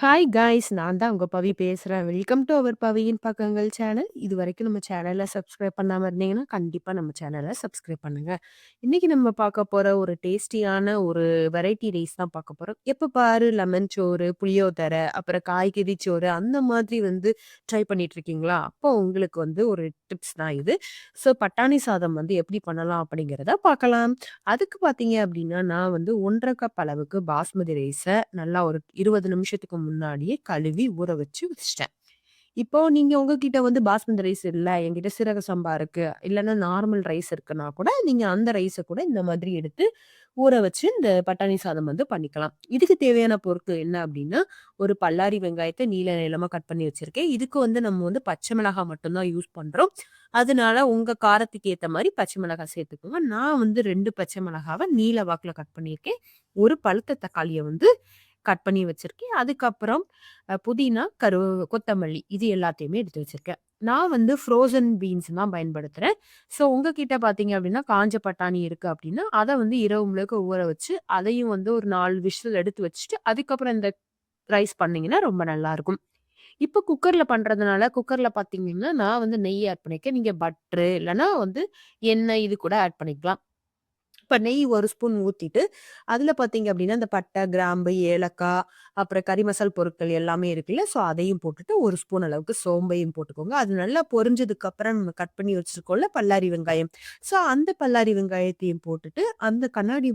Hi guys! நான் தான் உங்க பவி பேசுறேன். வெல்கம் டூ அவர் பவியின் பக்கங்கள் சேனல். இதுவரைக்கும் நம்ம சேனல சப்ஸ்கிரைப் பண்ணாம இருந்தீங்கன்னா, கண்டிப்பா நம்ம சேனல சப்ஸ்கிரைப் பண்ணுங்க. இன்னைக்கு நம்ம பார்க்க போற ஒரு டேஸ்டியான ஒரு வெரைட்டி ரைஸ் தான் பார்க்க போறோம். எப்ப பாரு லெமன் சோறு, புளியோதரை, அப்புறம் காய்கறி சோறு அந்த மாதிரி ட்ரை பண்ணிட்டு இருக்கீங்களா? அப்போ உங்களுக்கு ஒரு டிப்ஸ் தான் இது. ஸோ பட்டாணி சாதம் எப்படி பண்ணலாம் அப்படிங்கிறத பார்க்கலாம். அதுக்கு பார்த்தீங்க அப்படின்னா, நான் 1 1/2 கப் அளவுக்கு பாஸ்மதி ரைஸ நல்லா ஒரு 20 நிமிஷத்துக்கு முன்னாடியே கழுவி ஊற வச்சு வச்சுட்டேன். இப்போ நீங்க உங்ககிட்ட பாஸ்மதி ரைஸ் இல்ல, என்கிட்ட சீரக சம்பா இருக்கு, இல்லன்னா நார்மல் ரைஸ் இருக்குன்னா கூட, நீங்க அந்த ரைஸ கூட இந்த மாதிரி எடுத்து ஊற வச்சு இந்த பட்டாணி சாதம் பண்ணிக்கலாம். இதுக்கு தேவையான பொருட்கள் என்ன அப்டின்னா, ஒரு பல்லாரி வெங்காயத்த நீள நீளமா கட் பண்ணி வச்சிருக்கேன். இதுக்கு நம்ம பச்சை மிளகாய் மட்டும் தான் யூஸ் பண்றோம். அதனால உங்க காரத்துக்கு ஏத்த மாரி பச்சை மிளகாய் சேர்த்துக்கோங்க. நான் 2 பச்சை மிளகாவ நீள வாக்குல கட் பண்ணியிருக்கேன். ஒரு பழுத்த தக்காளிய கட் பண்ணி வச்சிருக்கேன். அதுக்கப்புறம் புதினா, கொத்தமல்லி இது எல்லாத்தையுமே எடுத்து வச்சிருக்கேன். நான் ஃப்ரோசன் பீன்ஸ் தான் பயன்படுத்துறேன். ஸோ உங்ககிட்ட பார்த்தீங்க அப்டின்னா, காஞ்ச பட்டாணி இருக்கு அப்டின்னா, அத இரவு முழுக்க ஊற வச்சு, அதையும் ஒரு 4 விசில் எடுத்து வச்சுட்டு, அதுக்கப்புறம் இந்த ரைஸ் பண்ணீங்கன்னா ரொம்ப நல்லாருக்கும். இப்ப குக்கர்ல பண்றதுனால, குக்கர்ல பார்த்தீங்கன்னா, நான் நெய் ஆட் பண்ணியிருக்கேன். நீங்க பட்டரு இல்லன்னா எண்ணெய் இது கூட ஆட் பண்ணிக்கலாம். இப்ப நெய் 1 ஸ்பூன் ஊத்திட்டு, அதுல பார்த்தீங்க அப்டின்னா, இந்த பட்டை, கிராம்பு, ஏலக்காய், அப்புறம் கறி மசால் பொருட்கள் எல்லாமே இருக்குல்ல. ஸோ அதையும் போட்டுட்டு 1 ஸ்பூன் அளவுக்கு சோம்பையும் போட்டுக்கோங்க. அது நல்லா பொரிஞ்சதுக்கு அப்புறம் நம்ம கட் பண்ணி வச்சிருக்கோம்ல பல்லாரி வெங்காயம். ஸோ அந்த பல்லாரி வெங்காயத்தையும் போட்டுட்டு, அந்த கண்ணாடி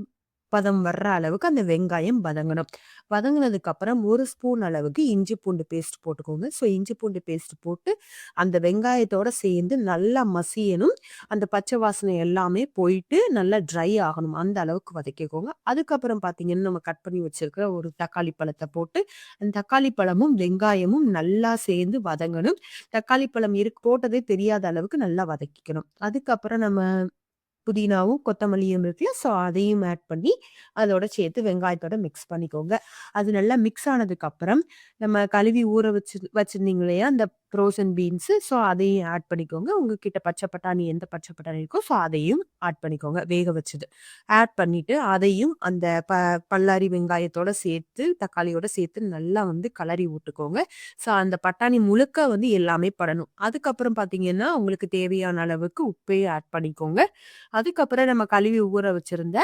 பதம் வர்ற அளவுக்கு அந்த வெங்காயம் வதங்கணும். வதங்குனதுக்கு அப்புறம் 1 ஸ்பூன் அளவுக்கு இஞ்சி பூண்டு பேஸ்ட் போட்டுக்கோங்க. ஸோ இஞ்சி பூண்டு பேஸ்ட் போட்டு, அந்த வெங்காயத்தோட சேர்ந்து நல்லா மசியணும். அந்த பச்சை வாசனை எல்லாமே போயிட்டு நல்லா ட்ரை ஆகணும். அந்த அளவுக்கு வதக்கிக்கோங்க. அதுக்கப்புறம் பார்த்தீங்கன்னா, நம்ம கட் பண்ணி வச்சிருக்கிற ஒரு தக்காளி பழத்த போட்டு, அந்த தக்காளி பழமும், வெங்காயமும் நல்லா சேர்ந்து வதங்கணும். தக்காளி பழம் போட்டதே தெரியாத அளவுக்கு நல்லா வதக்கிக்கணும். அதுக்கப்புறம் நம்ம புதினாவும், கொத்தமல்லியும் இருக்குல்ல, ஸோ அதையும் ஆட் பண்ணி, அதோட சேர்த்து வெங்காயத்தோட மிக்ஸ் பண்ணிக்கோங்க. அது நல்லா மிக்ஸ் ஆனதுக்கப்புறம், நம்ம கழுவி ஊற வச்சிருந்தீங்க இல்லையா? அந்த ஃப்ரோசன் பீன்ஸு, ஸோ அதையும் ஆட் பண்ணிக்கோங்க. உங்ககிட்ட பச்சை பட்டாணி எந்த பச்சை பட்டாணி இருக்கோ, ஸோ அதையும் ஆட் பண்ணிக்கோங்க, வேக வச்சது. ஆட் பண்ணிட்டு, அதையும் அந்த பல்லாரி வெங்காயத்தோட சேர்த்து, தக்காளியோட சேர்த்து நல்லா கலரி விட்டுக்கோங்க. ஸோ அந்த பட்டாணி முழுக்க எல்லாமே படணும். அதுக்கப்புறம் பார்த்தீங்கன்னா, உங்களுக்கு தேவையான அளவுக்கு உப்பையும் ஆட் பண்ணிக்கோங்க. அதுக்கப்புறம் நம்ம கழுவி ஊற வச்சிருந்த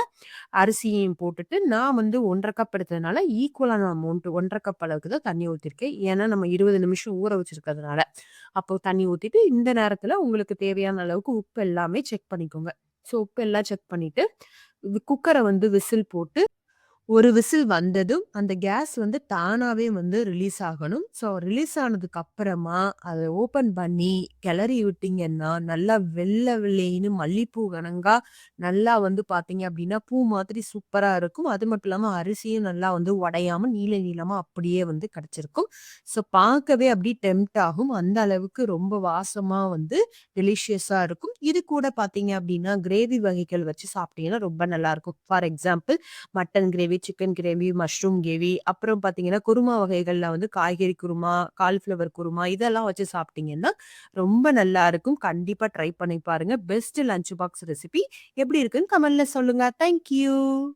அரிசியையும் போட்டுட்டு, நான் 1 1/2 கப் எடுத்ததுனால ஈக்குவலான அமௌண்ட் 1 1/2 கப் அளவுக்கு தான் தண்ணி ஊத்திருக்கேன். ஏன்னா, நம்ம 20 நிமிஷம் ஊற வச்சிருக்கிறதுனால. அப்போ தண்ணி ஊத்திட்டு, இந்த நேரத்துல உங்களுக்கு தேவையான அளவுக்கு உப்பு எல்லாமே செக் பண்ணிக்கோங்க. ஸோ உப்பு எல்லாம் செக் பண்ணிட்டு, குக்கர விசில் போட்டு ஒரு விசில் வந்ததும், அந்த கேஸ் தானாவே ரிலீஸ் ஆகணும். ஸோ ரிலீஸ் ஆனதுக்கு அப்புறமா, அத ஓப்பன் பண்ணி கிளறி விட்டீங்கன்னா, நல்லா வெள்ள வெள்ளேன்னு மல்லிப்பூ கணங்கா நல்லா பார்த்தீங்க அப்டின்னா, பூ மாதிரி சூப்பரா இருக்கும். அது மட்டும் இல்லாம அரிசியும் நல்லா உடையாம நீள நீளமா அப்படியே கிடைச்சிருக்கும். ஸோ பார்க்கவே அப்படியே டெம்ப்ட் ஆகும். அந்த அளவுக்கு ரொம்ப வாசமா டெலிஷியஸா இருக்கும். இது கூட பார்த்தீங்க அப்டின்னா, கிரேவி வகைகள் வச்சு சாப்பிட்டீங்கன்னா ரொம்ப நல்லாருக்கும். For example mutton gravy, chicken gravy, mushroom gravy, அப்புறம் பார்த்தீங்கன்னா, குருமா வகைகள்ல காய்கறி குருமா, காலிஃப்ளவர் குருமா இதெல்லாம் வச்சு சாப்பிட்டீங்கன்னா, ரொம்ப நல்லாருக்கும். கண்டிப்பா ட்ரை பண்ணி பாருங்க. பெஸ்ட் லஞ்ச் பாக்ஸ் ரெசிபி எப்படி இருக்குன்னு கமெண்ட்ல சொல்லுங்க. Thank you.